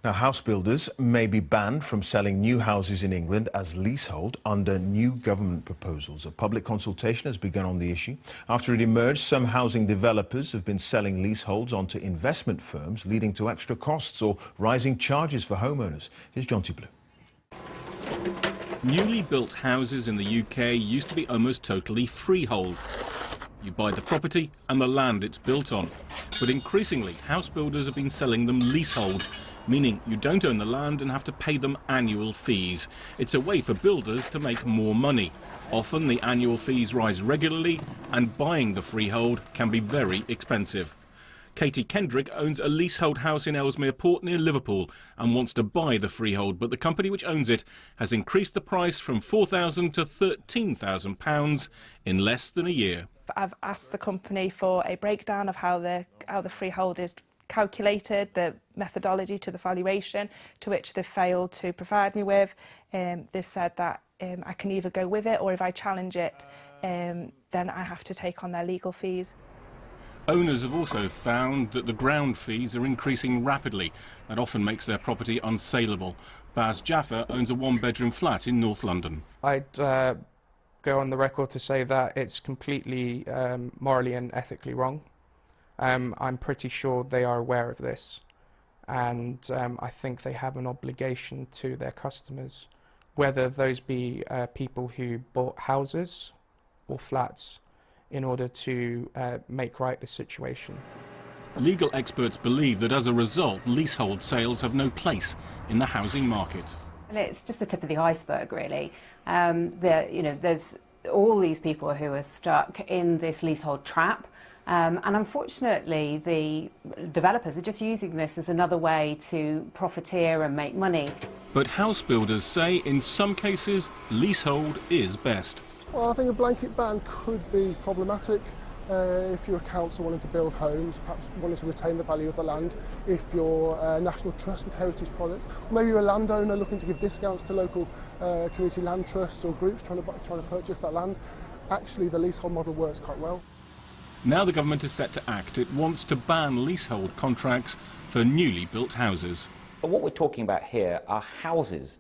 Now, house builders may be banned from selling new houses in England as leasehold under new government proposals. A public consultation has begun on the issue. After it emerged, some housing developers have been selling leaseholds onto investment firms, leading to extra costs or rising charges for homeowners. Here's Jonty Blue. Newly built houses in the UK used to be almost totally freehold. You buy the property and the land it's built on. But increasingly, house builders have been selling them leasehold, meaning you don't own the land and have to pay them annual fees. It's a way for builders to make more money. Often the annual fees rise regularly and buying the freehold can be very expensive. Katie Kendrick owns a leasehold house in Ellesmere Port near Liverpool and wants to buy the freehold, but the company which owns it has increased the price from £4,000 to £13,000 in less than a year. I've asked the company for a breakdown of how the freehold is calculated, the methodology to the valuation, to which they've failed to provide me with. They've said that I can either go with it, or if I challenge it, then I have to take on their legal fees. Owners have also found that the ground fees are increasing rapidly. That often makes their property unsaleable. Baz Jaffer owns a one-bedroom flat in North London. I'd go on the record to say that it's completely morally and ethically wrong. I'm pretty sure they are aware of this, and I think they have an obligation to their customers, whether those be people who bought houses or flats, in order to make right the situation. Legal experts believe that as a result, leasehold sales have no place in the housing market. And it's just the tip of the iceberg, really. There's all these people who are stuck in this leasehold trap. And unfortunately, the developers are just using this as another way to profiteer and make money. But house builders say in some cases, leasehold is best. Well, I think a blanket ban could be problematic if you're a council wanting to build homes, perhaps wanting to retain the value of the land, if you're a National Trust and heritage projects, or maybe you're a landowner looking to give discounts to local community land trusts or groups trying to purchase that land. Actually, the leasehold model works quite well. Now the government is set to act. It wants to ban leasehold contracts for newly built houses. But what we're talking about here are houses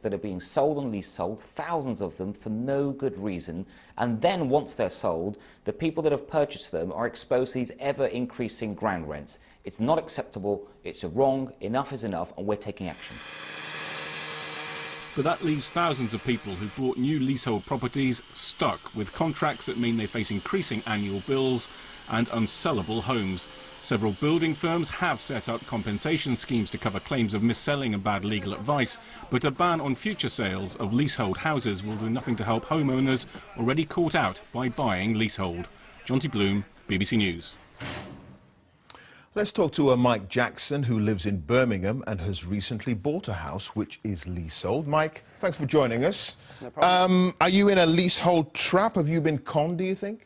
that are being sold on leasehold, thousands of them for no good reason, and then once they're sold, the people that have purchased them are exposed to these ever-increasing ground rents. It's not acceptable, it's wrong, enough is enough, and we're taking action. But that leaves thousands of people who bought new leasehold properties stuck with contracts that mean they face increasing annual bills and unsellable homes. Several building firms have set up compensation schemes to cover claims of mis-selling and bad legal advice, but a ban on future sales of leasehold houses will do nothing to help homeowners already caught out by buying leasehold. Jonty Bloom, BBC News. Let's talk to Mike Jackson, who lives in Birmingham and has recently bought a house which is leasehold. Mike, thanks for joining us. No problem. Are you in a leasehold trap? Have you been conned, do you think?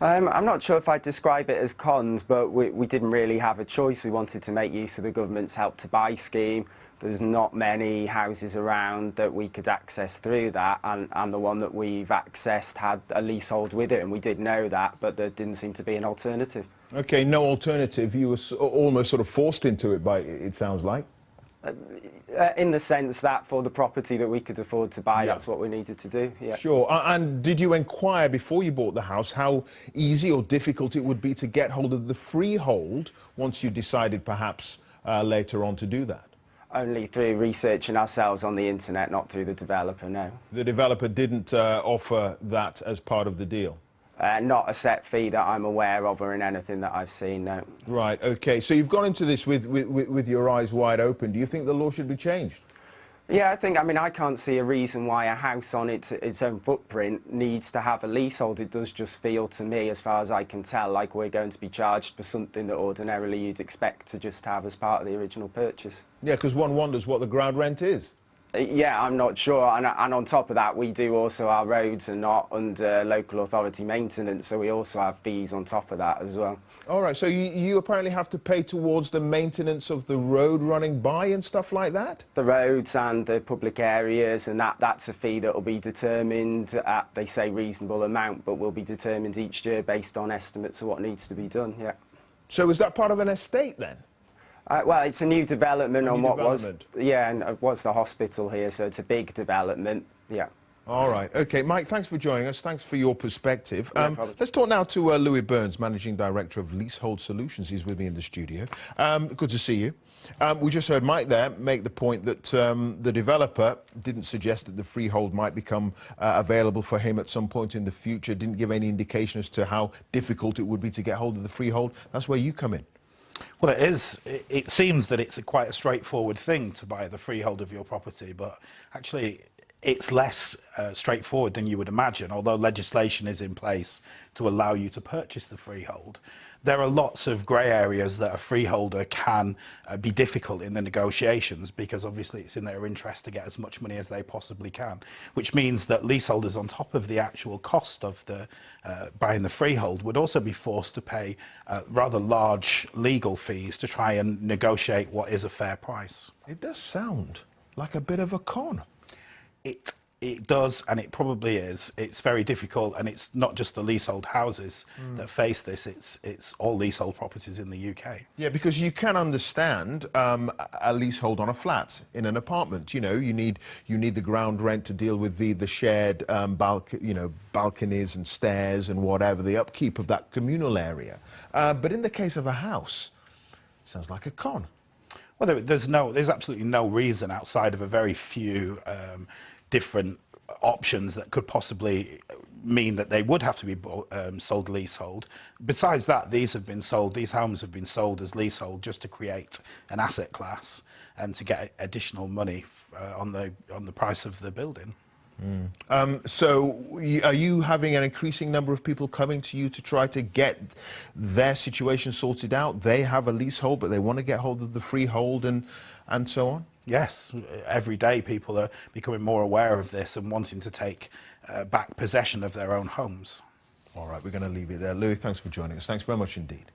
I'm not sure if I'd describe it as cons, but we didn't really have a choice. We wanted to make use of the government's Help to Buy scheme. There's not many houses around that we could access through that, and the one that we've accessed had a leasehold with it, and we did know that, but there didn't seem to be an alternative. OK, no alternative. You were almost sort of forced into it, it sounds like. In the sense that for the property that we could afford to buy, that's what we needed to do. Yeah. Sure. And did you inquire before you bought the house how easy or difficult it would be to get hold of the freehold once you decided perhaps later on to do that? Only through researching ourselves on the internet, not through the developer, no. The developer didn't offer that as part of the deal? Not a set fee that I'm aware of or in anything that I've seen, no. Right, OK. So you've gone into this with your eyes wide open. Do you think the law should be changed? Yeah, I mean, I can't see a reason why a house on its own footprint needs to have a leasehold. It does just feel to me, as far as I can tell, like we're going to be charged for something that ordinarily you'd expect to just have as part of the original purchase. Yeah, because one wonders what the ground rent is. Yeah, I'm not sure, and on top of that, we do also, our roads are not under local authority maintenance, so we also have fees on top of that as well. All right, so you apparently have to pay towards the maintenance of the road running by and stuff like that? The roads and the public areas, and that's a fee that will be determined at, they say, reasonable amount, but will be determined each year based on estimates of what needs to be done, yeah. So is that part of an estate then? Well, it's a new development on what development. was, yeah, and was the hospital here, so it's a big development, yeah. All right. OK, Mike, thanks for joining us. Thanks for your perspective. No problem. Let's talk now to Louie Burns, Managing Director of Leasehold Solutions. He's with me in the studio. Good to see you. We just heard Mike there make the point that the developer didn't suggest that the freehold might become available for him at some point in the future, didn't give any indication as to how difficult it would be to get hold of the freehold. That's where you come in. Well, it is. It seems that it's quite a straightforward thing to buy the freehold of your property, but actually it's less straightforward than you would imagine. Although legislation is in place to allow you to purchase the freehold, there are lots of grey areas that a freeholder can be difficult in the negotiations, because obviously it's in their interest to get as much money as they possibly can, which means that leaseholders, on top of the actual cost of the buying the freehold, would also be forced to pay rather large legal fees to try and negotiate what is a fair price. It does sound like a bit of a con. It does, and it probably is. It's very difficult, and it's not just the leasehold houses that face this, it's all leasehold properties in the UK. Yeah, because you can understand a leasehold on a flat in an apartment. You know, you need the ground rent to deal with the shared balconies and stairs and whatever, the upkeep of that communal area. But in the case of a house, sounds like a con. Well, there's absolutely no reason outside of a very few different options that could possibly mean that they would have to be sold leasehold. Besides that, these homes have been sold as leasehold just to create an asset class and to get additional money on the price of the building. So are you having an increasing number of people coming to you to try to get their situation sorted out? They have a leasehold, but they want to get hold of the freehold and so on? Yes, every day people are becoming more aware of this and wanting to take back possession of their own homes. All right, we're going to leave it there. Louie, thanks for joining us. Thanks very much indeed.